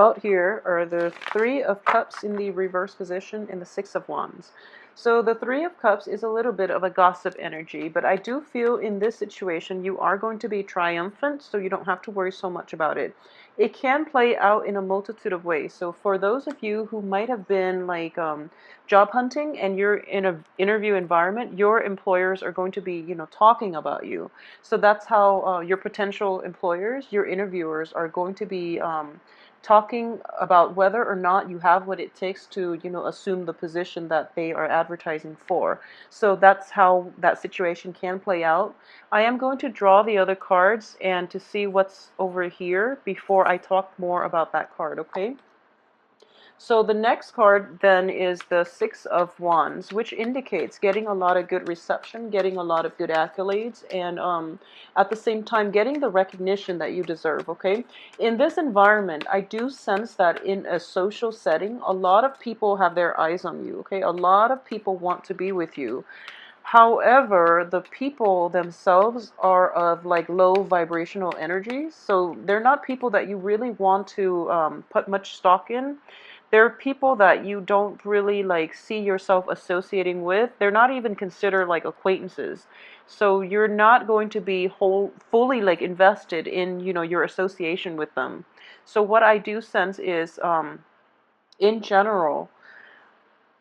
Out here are the Three of Cups in the reverse position and the Six of Wands. So the Three of Cups is a little bit of a gossip energy, but I do feel in this situation you are going to be triumphant, so you don't have to worry so much about it. It can play out in a multitude of ways. So for those of you who might have been like job hunting and you're in an interview environment, your employers are going to be, talking about you. So that's how your potential employers, your interviewers, are going to be talking about whether or not you have what it takes to, assume the position that they are advertising for. So that's how that situation can play out. I am going to draw the other cards and to see what's over here before I talk more about that card, okay? So the next card then is the Six of Wands, which indicates getting a lot of good reception, getting a lot of good accolades, and at the same time getting the recognition that you deserve, okay? In this environment, I do sense that in a social setting, a lot of people have their eyes on you, okay? A lot of people want to be with you. However, the people themselves are of like low vibrational energy, so they're not people that you really want to put much stock in. They're people that you don't really like see yourself associating with. They're not even considered like acquaintances. So you're not going to be fully like invested in, your association with them. So what I do sense is, in general,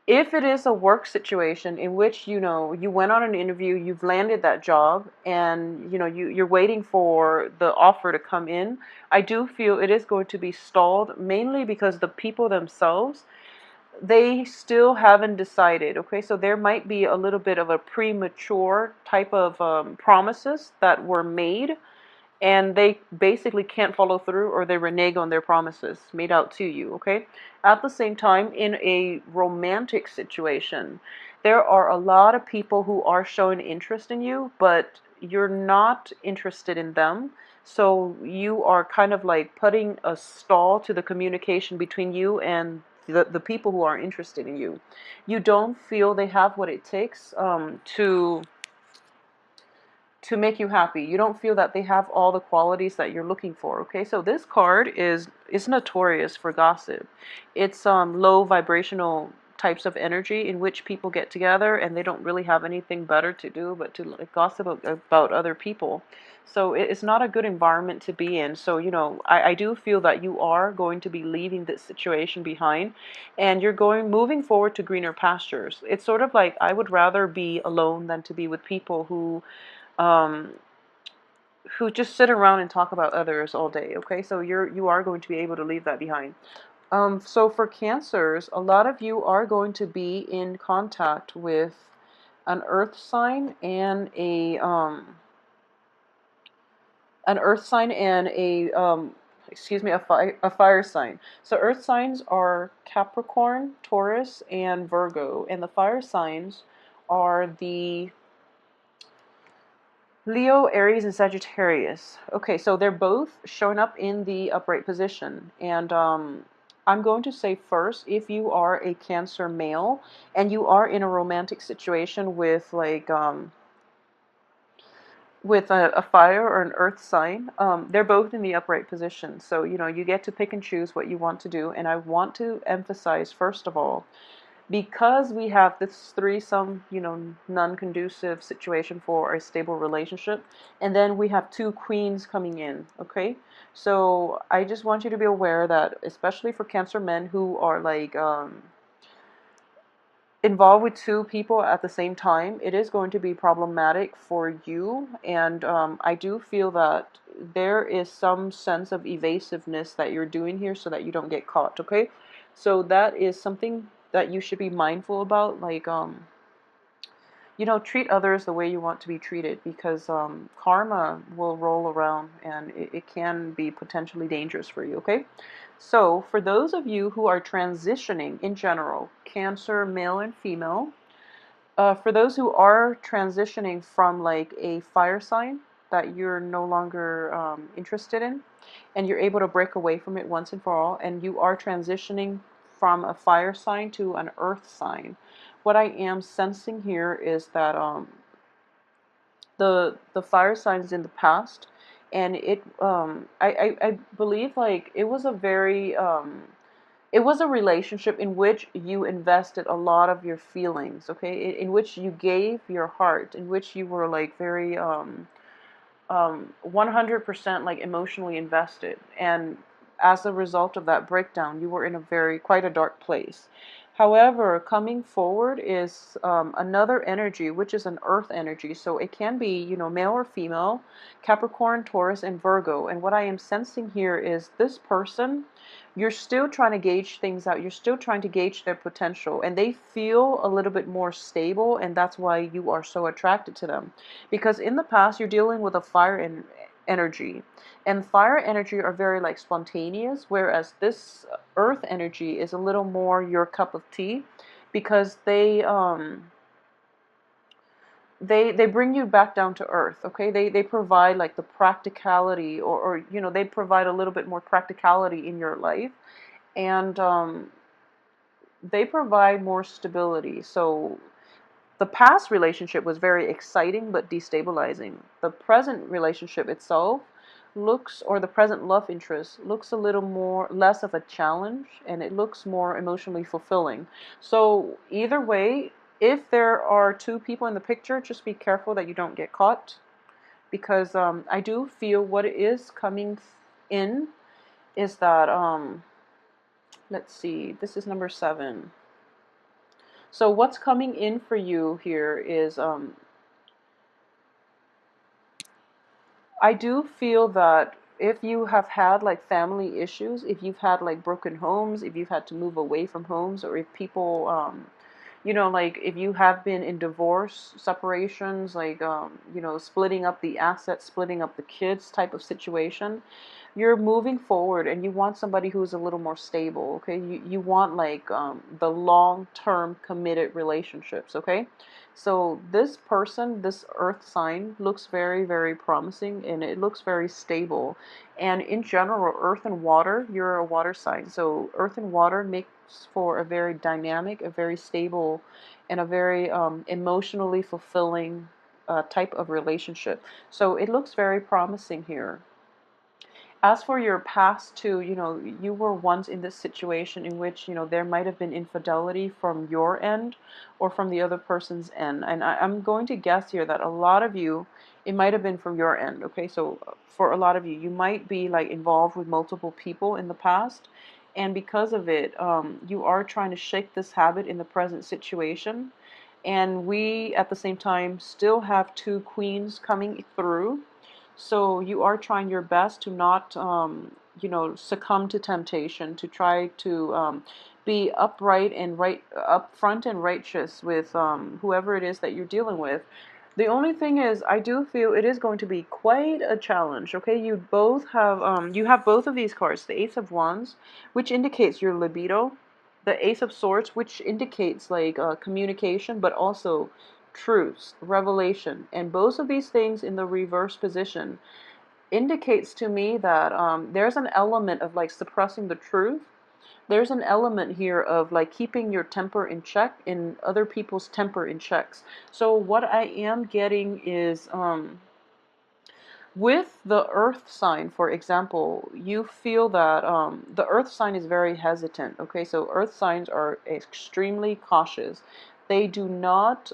if it is a work situation in which you went on an interview, you've landed that job, and you're waiting for the offer to come in, I do feel it is going to be stalled, mainly because the people themselves, they still haven't decided. Okay, so there might be a little bit of a premature type of promises that were made, and they basically can't follow through, or they renege on their promises made out to you, okay? At the same time, in a romantic situation, there are a lot of people who are showing interest in you, but you're not interested in them. So you are kind of like putting a stall to the communication between you and the people who are interested in you. You don't feel they have what it takes to make you happy. You don't feel that they have all the qualities that you're looking for. Okay, so this card is notorious for gossip. It's low vibrational types of energy in which people get together and they don't really have anything better to do but to like, gossip about other people. So it's not a good environment to be in. So I do feel that you are going to be leaving this situation behind, and you're moving forward to greener pastures. It's sort of like I would rather be alone than to be with people um, who just sit around and talk about others all day. Okay, so you are going to be able to leave that behind. So for Cancers, a lot of you are going to be in contact with an earth sign and a fire sign. So earth signs are Capricorn, Taurus, and Virgo, and the fire signs are the Leo, Aries, and Sagittarius. Okay, so they're both showing up in the upright position. And I'm going to say first, if you are a Cancer male and you are in a romantic situation with like with a fire or an earth sign, they're both in the upright position. So you get to pick and choose what you want to do. And I want to emphasize, first of all, because we have this threesome, non-conducive situation for a stable relationship, and then we have two queens coming in, okay? So I just want you to be aware that, especially for Cancer men who are like involved with two people at the same time, it is going to be problematic for you, and I do feel that there is some sense of evasiveness that you're doing here so that you don't get caught, okay? So that is something that you should be mindful about, like treat others the way you want to be treated, because karma will roll around and it can be potentially dangerous for you, okay? So for those of you who are transitioning in general, Cancer, male and female, for those who are transitioning from like a fire sign that you're no longer interested in, and you're able to break away from it once and for all, and you are transitioning from a fire sign to an earth sign, what I am sensing here is that the fire signs in the past, and I believe like it was a very it was a relationship in which you invested a lot of your feelings, okay, in which you gave your heart, in which you were like very 100% like emotionally invested, and as a result of that breakdown you were in a very quite a dark place. However, coming forward is another energy, which is an earth energy, so it can be, you know, male or female, Capricorn, Taurus, and Virgo. And what I am sensing here is this person, you're still trying to gauge things out, you're still trying to gauge their potential, and they feel a little bit more stable, and that's why you are so attracted to them. Because in the past you're dealing with a energy, and fire energy are very like spontaneous, whereas this earth energy is a little more your cup of tea, because they bring you back down to earth, okay? They provide like the practicality, or you know, they provide a little bit more practicality in your life, and they provide more stability. So the past relationship was very exciting but destabilizing. The present relationship itself looks, or the present love interest looks a little more less of a challenge, and it looks more emotionally fulfilling. So either way, if there are two people in the picture, just be careful that you don't get caught, because I do feel what is coming in is that let's see, this is number 7. So what's coming in for you here is I do feel that if you have had like family issues, if you've had like broken homes, if you've had to move away from homes, or if people, you know, like if you have been in divorce, separations, like, you know, splitting up the assets, splitting up the kids type of situation, you're moving forward and you want somebody who's a little more stable, okay? You want like the long-term committed relationships, okay? So this person, this earth sign, looks very, very promising, and it looks very stable. And in general, earth and water, you're a water sign. So earth and water makes for a very dynamic, a very stable, and a very emotionally fulfilling type of relationship. So it looks very promising here. As for your past too, you know, you were once in this situation in which, you know, there might have been infidelity from your end or from the other person's end. And I'm going to guess here that a lot of you, it might have been from your end. Okay, so for a lot of you, you might be like involved with multiple people in the past. And because of it, you are trying to shake this habit in the present situation. And we, at the same time, still have two queens coming through. So you are trying your best to not, you know, succumb to temptation, to try to be upright and right, upfront and righteous with whoever it is that you're dealing with. The only thing is, I do feel it is going to be quite a challenge. Okay, you have both of these cards, the Ace of Wands, which indicates your libido, the Ace of Swords, which indicates like communication, but also truths, revelation, and both of these things in the reverse position indicates to me that there's an element of like suppressing the truth. There's an element here of like keeping your temper in check and other people's temper in checks. So what I am getting is with the earth sign, for example, you feel that the earth sign is very hesitant. Okay, so earth signs are extremely cautious. They do not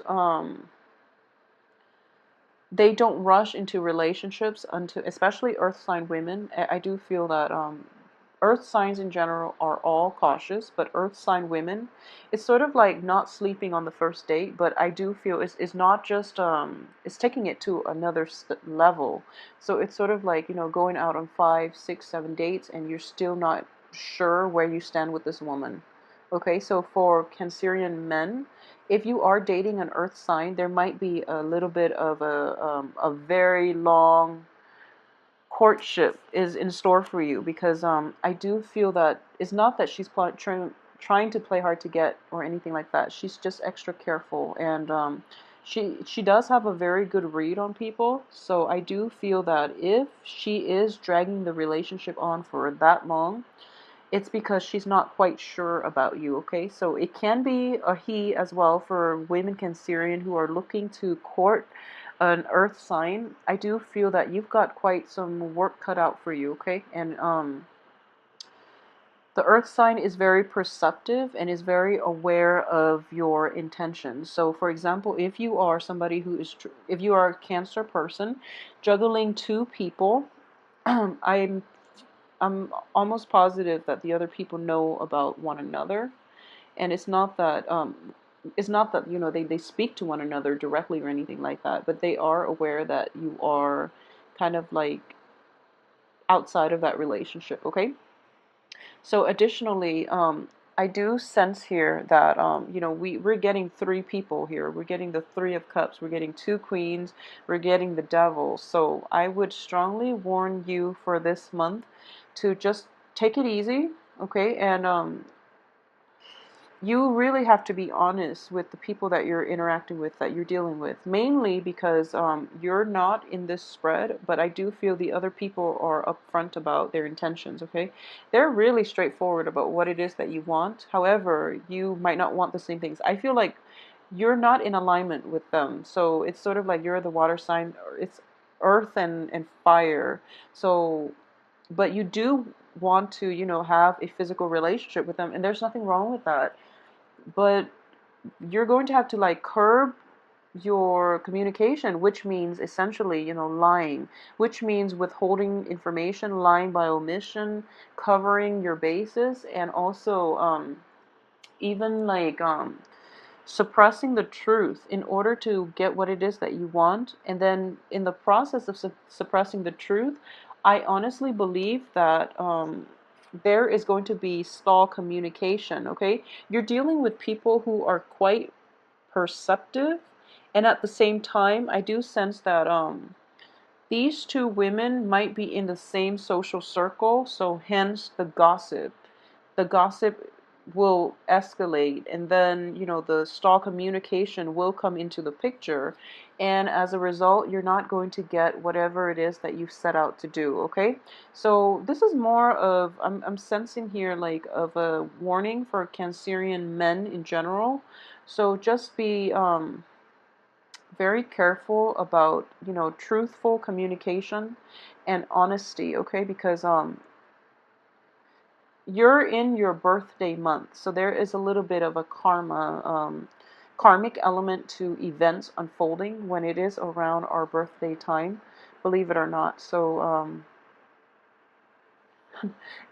they don't rush into relationships until, especially earth sign women. I do feel that earth signs in general are all cautious, but earth sign women, it's sort of like not sleeping on the first date, but I do feel it's not just it's taking it to another level. So it's sort of like, you know, going out on 5, 6, 7 dates and you're still not sure where you stand with this woman. Okay, so for Cancerian men, if you are dating an earth sign, there might be a little bit of a very long courtship is in store for you, because I do feel that it's not that she's trying to play hard to get or anything like that. She's just extra careful, and she does have a very good read on people. So I do feel that if she is dragging the relationship on for that long, it's because she's not quite sure about you, okay? So it can be a he as well for women Cancerian who are looking to court an earth sign, I do feel that you've got quite some work cut out for you, okay? And the earth sign is very perceptive and is very aware of your intentions. So for example, if you are somebody who is, if you are a Cancer person juggling two people, I'm almost positive that the other people know about one another, and it's not that, you know, they speak to one another directly or anything like that, but they are aware that you are kind of like outside of that relationship, okay? So additionally, I do sense here that, you know, we're getting three people here. We're getting the Three of Cups. We're getting two Queens. We're getting the Devil. So I would strongly warn you for this month to just take it easy, okay? And you really have to be honest with the people that you're interacting with, that you're dealing with, mainly because you're not in this spread, but I do feel the other people are upfront about their intentions, okay? They're really straightforward about what it is that you want. However, you might not want the same things. I feel like you're not in alignment with them. So it's sort of like you're the water sign, or it's earth and fire. So, but you do want to, you know, have a physical relationship with them, and there's nothing wrong with that, but you're going to have to like curb your communication, which means essentially, you know, lying, which means withholding information, lying by omission, covering your bases, and also even like suppressing the truth in order to get what it is that you want. And then in the process of suppressing the truth, I honestly believe that there is going to be stall communication, okay? You're dealing with people who are quite perceptive, and at the same time, I do sense that these two women might be in the same social circle, so hence the gossip. The gossip will escalate, and then, you know, the stall communication will come into the picture, and as a result, you're not going to get whatever it is that you've set out to do, okay? So this is more of, I'm sensing here like of a warning for Cancerian men in general. So just be very careful about, you know, truthful communication and honesty, okay? Because you're in your birthday month, so there is a little bit of a karmic element to events unfolding when it is around our birthday time, believe it or not. So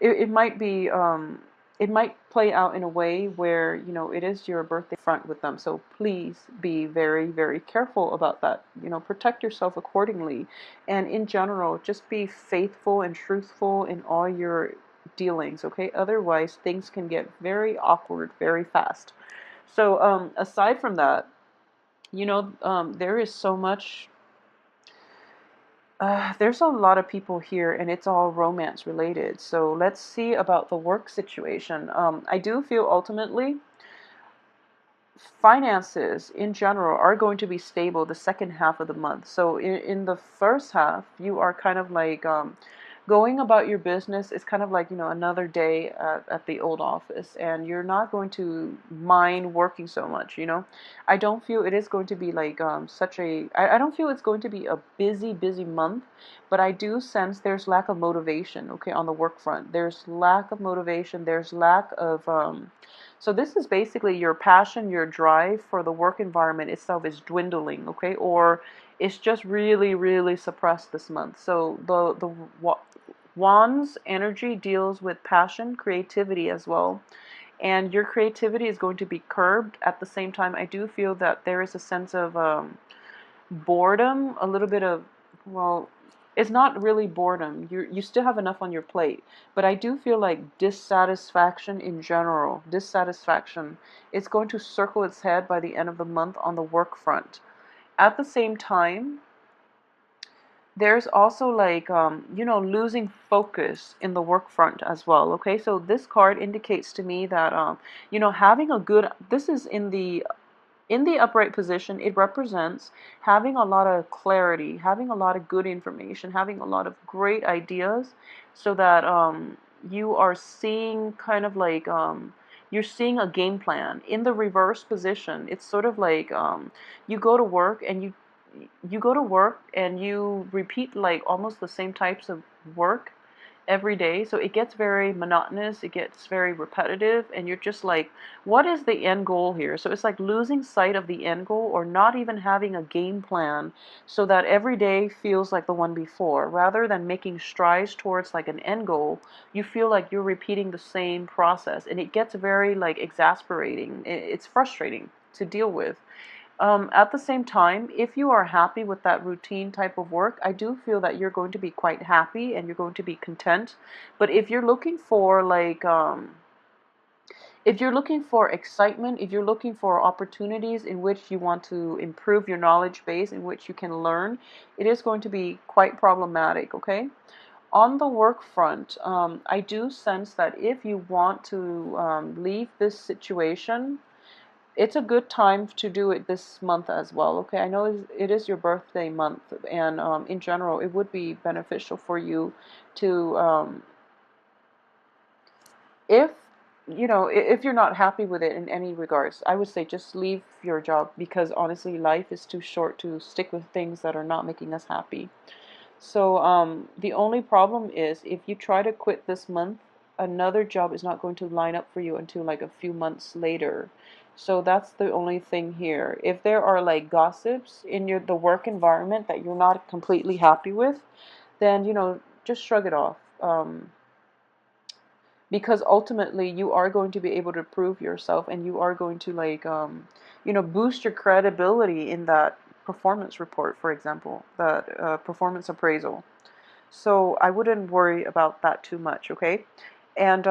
it might be it might play out in a way where, you know, it is your birthday front with them. So please be very, very careful about that. You know, protect yourself accordingly. And in general, just be faithful and truthful in all your dealings, okay? Otherwise, things can get very awkward very fast. So aside from that, you know, there is so much there's a lot of people here, and it's all romance related. So let's see about the work situation. I do feel ultimately finances in general are going to be stable the second half of the month. So in the first half, you are kind of like going about your business. It's kind of like, you know, another day at the old office, and you're not going to mind working so much, you know. I don't feel it is going to be like I don't feel it's going to be a busy month, but I do sense there's lack of motivation, okay, on the work front. There's lack of motivation, there's lack of so this is basically your passion, your drive for the work environment itself is dwindling, okay? Or it's just really, really suppressed this month. So the Wands energy deals with passion, creativity as well. And your creativity is going to be curbed. At the same time, I do feel that there is a sense of boredom, a little bit of, well, it's not really boredom. You still have enough on your plate, but I do feel like dissatisfaction in general, dissatisfaction, it's going to circle its head by the end of the month on the work front. At the same time, there's also like you know, losing focus in the work front as well, okay? So this card indicates to me that you know, having a good, this is in the upright position, it represents having a lot of clarity, having a lot of good information, having a lot of great ideas, so that you are seeing kind of like you're seeing a game plan. In the reverse position, it's sort of like you go to work and you go to work and you repeat like almost the same types of work every day. So it gets very monotonous, it gets very repetitive, and you're just like, what is the end goal here? So it's like losing sight of the end goal, or not even having a game plan so that every day feels like the one before. Rather than making strides towards like an end goal, you feel like you're repeating the same process, and it gets very like exasperating. It's frustrating to deal with. At the same time, if you are happy with that routine type of work, I do feel that you're going to be quite happy and you're going to be content. But if you're looking for like, if you're looking for excitement, if you're looking for opportunities in which you want to improve your knowledge base, in which you can learn, it is going to be quite problematic, okay? On the work front, I do sense that if you want to leave this situation, it's a good time to do it this month as well. Okay, I know it is your birthday month, and in general, it would be beneficial for you to, if if you're not happy with it in any regards, I would say just leave your job, because honestly, life is too short to stick with things that are not making us happy. So the only problem is if you try to quit this month, another job is not going to line up for you until like a few months later. So that's the only thing here. If there are like gossips in the work environment that you're not completely happy with, then just shrug it off. Because ultimately you are going to be able to prove yourself, and you are going to like boost your credibility in that performance report, for example, that performance appraisal. So I wouldn't worry about that too much, okay? And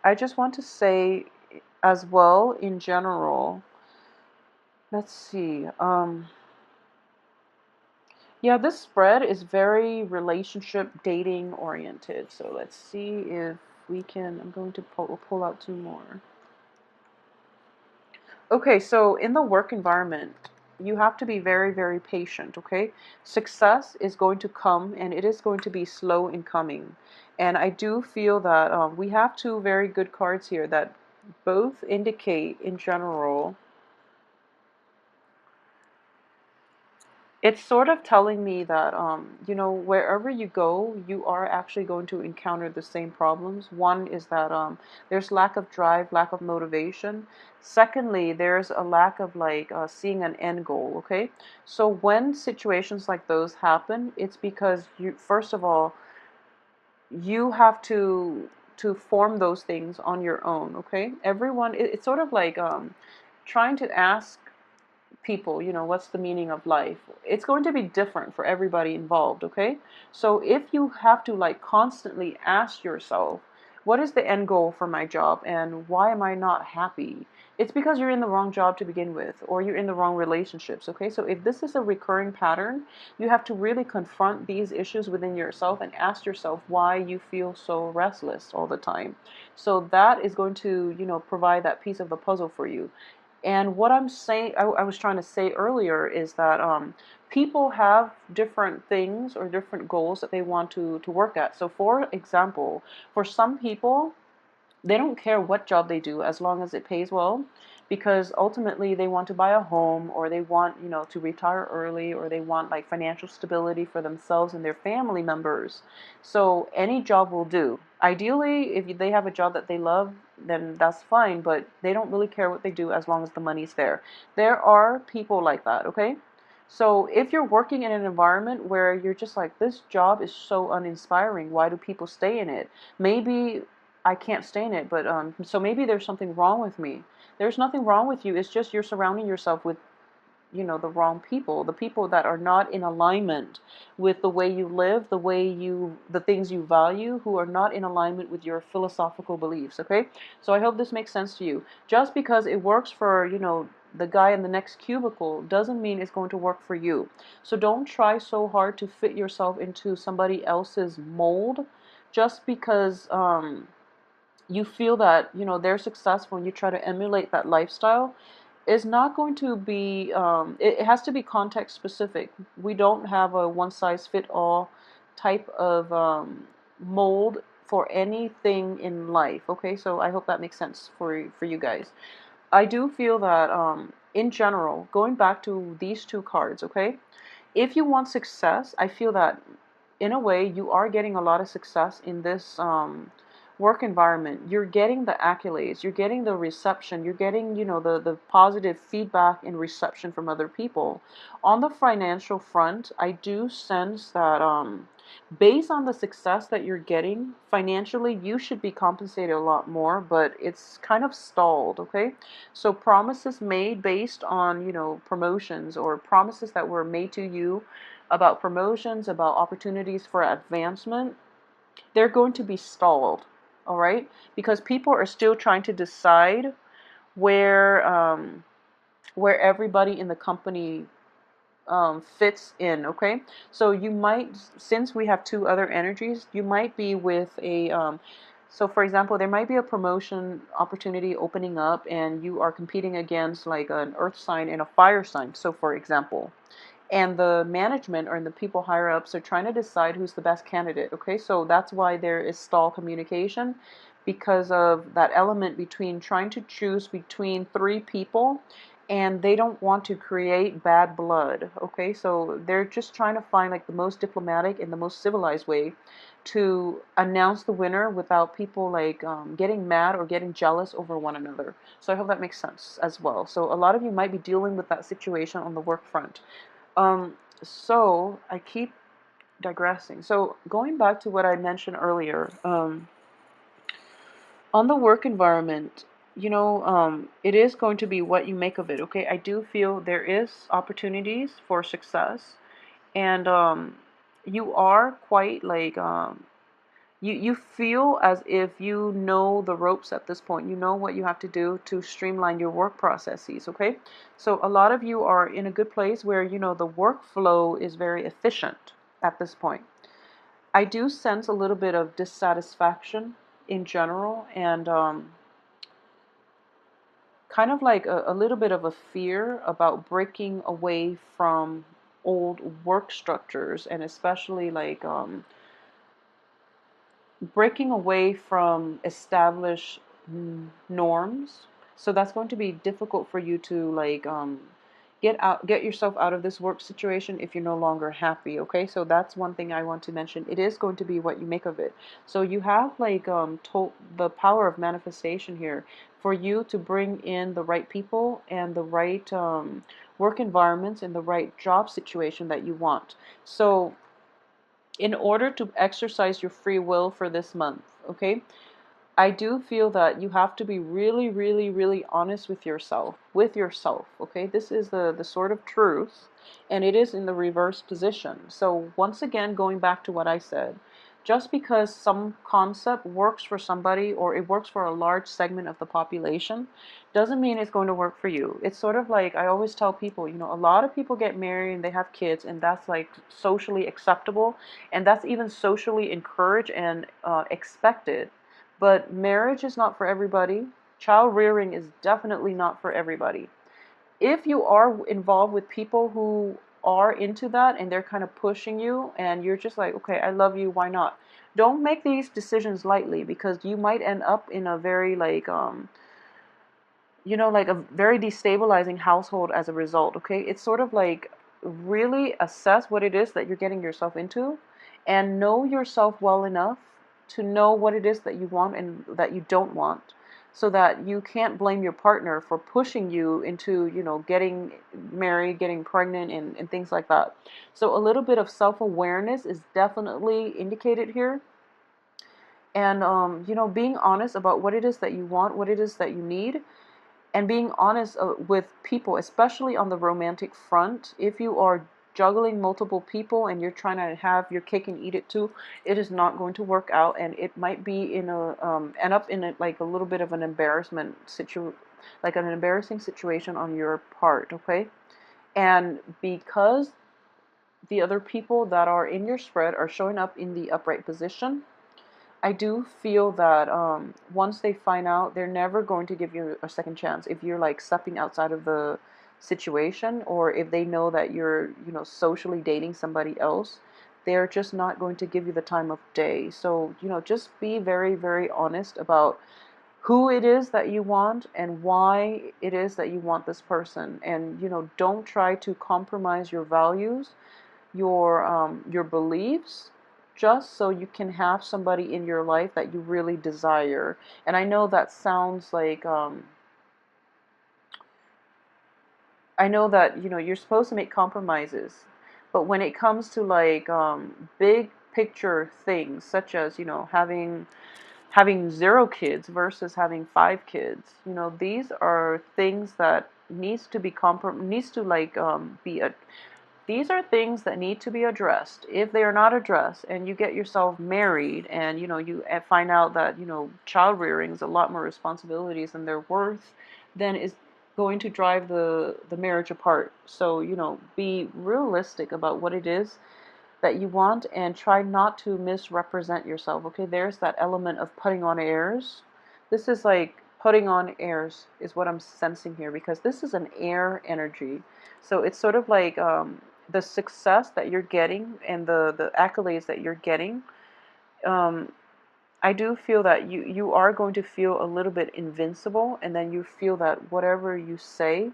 I just want to say as well, in general, let's see. Yeah, this spread is very relationship dating oriented. So let's see if we can. I'm going to pull out two more. Okay, so in the work environment, you have to be very, very patient, okay? Success is going to come, and it is going to be slow in coming. And I do feel that we have two very good cards here that both indicate, in general, it's sort of telling me that wherever you go, you are actually going to encounter the same problems. One is that there's lack of drive, lack of motivation. Secondly, there's a lack of like seeing an end goal. Okay, so when situations like those happen, it's because you, first of all, you have to form those things on your own. Okay, everyone, it's sort of like trying to ask people, what's the meaning of life? It's going to be different for everybody involved, okay? So if you have to like constantly ask yourself, what is the end goal for my job and why am I not happy? It's because you're in the wrong job to begin with, or you're in the wrong relationships, okay? So if this is a recurring pattern, you have to really confront these issues within yourself and ask yourself why you feel so restless all the time. So that is going to, provide that piece of the puzzle for you. And what I'm saying, I was trying to say earlier, is that people have different things or different goals that they want to work at. So, for example, for some people, they don't care what job they do as long as it pays well, because ultimately they want to buy a home, or they want to retire early, or they want like financial stability for themselves and their family members. So any job will do. Ideally, if they have a job that they love, then that's fine, but they don't really care what they do as long as the money's there. There are people like that, okay? So if you're working in an environment where you're just like, this job is so uninspiring, why do people stay in it? Maybe I can't stay in it, but so maybe there's something wrong with me. There's nothing wrong with you. It's just you're surrounding yourself with, the wrong people, the people that are not in alignment with the way you live, the things you value, who are not in alignment with your philosophical beliefs, okay? So I hope this makes sense to you. Just because it works for, the guy in the next cubicle doesn't mean it's going to work for you. So don't try so hard to fit yourself into somebody else's mold just because you feel that they're successful and you try to emulate that lifestyle. Is not going to be it has to be context specific. We don't have a one size fit all type of mold for anything in life, okay? So I hope that makes sense for you guys. I do feel that in general, going back to these two cards, okay, If you want success, I feel that in a way you are getting a lot of success in this work environment. You're getting the accolades, you're getting the reception, you're getting, the positive feedback and reception from other people. On the financial front, I do sense that based on the success that you're getting financially, you should be compensated a lot more, but it's kind of stalled, okay? So promises made based on, promotions, or promises that were made to you about promotions, about opportunities for advancement, they're going to be stalled, all right? Because people are still trying to decide where where everybody in the company fits in, okay? So you might, since we have two other energies, you might be with a, so for example, there might be a promotion opportunity opening up and you are competing against like an earth sign and a fire sign. So for example, and the management or the people higher ups are trying to decide who's the best candidate, okay? So that's why there is stall communication, because of that element between trying to choose between three people, and they don't want to create bad blood, okay? So they're just trying to find like the most diplomatic and the most civilized way to announce the winner without people like getting mad or getting jealous over one another. So I hope that makes sense as well. So a lot of you might be dealing with that situation on the work front. So I keep digressing. So going back to what I mentioned earlier, on the work environment, it is going to be what you make of it. Okay, I do feel there is opportunities for success, and you are quite like you feel as if you know the ropes at this point. You know what you have to do to streamline your work processes, okay? So a lot of you are in a good place where, the workflow is very efficient at this point. I do sense a little bit of dissatisfaction in general, and kind of like a little bit of a fear about breaking away from old work structures, and especially like breaking away from established norms. So that's going to be difficult for you to like get yourself out of this work situation if you're no longer happy, okay? So that's one thing I want to mention. It is going to be what you make of it. So you have like the power of manifestation here for you to bring in the right people and the right work environments and the right job situation that you want. So in order to exercise your free will for this month, okay? I do feel that you have to be really, really, really honest with yourself, okay? This is the sort of truth, and it is in the reverse position. So once again, going back to what I said, just because some concept works for somebody or it works for a large segment of the population doesn't mean it's going to work for you. It's sort of like I always tell people, a lot of people get married and they have kids, and that's like socially acceptable, and that's even socially encouraged and expected. But marriage is not for everybody. Child rearing is definitely not for everybody. If you are involved with people who are into that and they're kind of pushing you and you're just like, okay, I love you, why not? Don't make these decisions lightly, because you might end up in a very like like a very destabilizing household as a result, okay? It's sort of like really assess what it is that you're getting yourself into and know yourself well enough to know what it is that you want and that you don't want, so that you can't blame your partner for pushing you into, getting married, getting pregnant, and things like that. So a little bit of self-awareness is definitely indicated here. And, being honest about what it is that you want, what it is that you need, and being honest with people, especially on the romantic front. If you are juggling multiple people and you're trying to have your cake and eat it too, it is not going to work out, and it might be in a end up in like a little bit of an like an embarrassing situation on your part, okay? And because the other people that are in your spread are showing up in the upright position, I do feel that once they find out, they're never going to give you a second chance if you're like stepping outside of the situation, or if they know that you're, socially dating somebody else, they're just not going to give you the time of day. So, just be very, very honest about who it is that you want and why it is that you want this person. And, don't try to compromise your values your beliefs, just so you can have somebody in your life that you really desire. And I know that sounds like I know that, you know, you're supposed to make compromises, but when it comes to like big picture things, such as, you know, having 0 kids versus having 5 kids, you know, these are things that needs to like be a these are things that need to be addressed. If they are not addressed and you get yourself married and, you know, you find out that, you know, child rearing is a lot more responsibilities than they're worth, then is going to drive the marriage apart. So, you know, be realistic about what it is that you want and try not to misrepresent yourself. Okay, there's that element of putting on airs. This is like putting on airs is what I'm sensing here, because this is an air energy. So it's sort of like the success that you're getting and the accolades that you're getting. um, I do feel that you are going to feel a little bit invincible, and then you feel that whatever you say,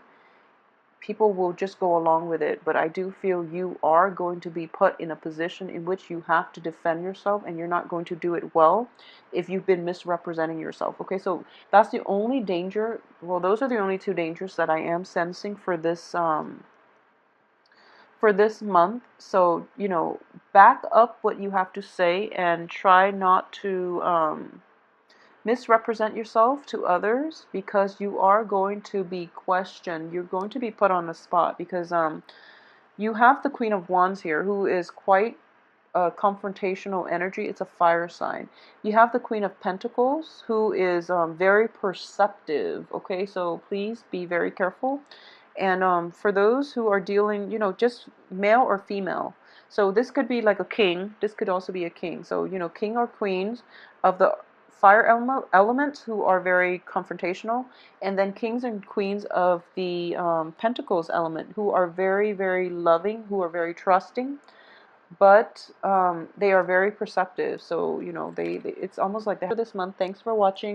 people will just go along with it. But I do feel you are going to be put in a position in which you have to defend yourself, and you're not going to do it well if you've been misrepresenting yourself. Okay, so that's the only danger. Well, those are the only 2 dangers that I am sensing for this month. So, you know, back up what you have to say and try not to misrepresent yourself to others, because you are going to be questioned. You're going to be put on the spot, because you have the Queen of Wands here, who is quite a confrontational energy. It's a fire sign. You have the Queen of Pentacles, who is very perceptive. Okay, so please be very careful. And for those who are dealing, you know, just male or female. So this could be like a king. This could also be a king. So, you know, king or queens of the fire elements who are very confrontational. And then kings and queens of the pentacles element, who are very, very loving, who are very trusting. But they are very perceptive. So, you know, it's almost like they have this month. Thanks for watching.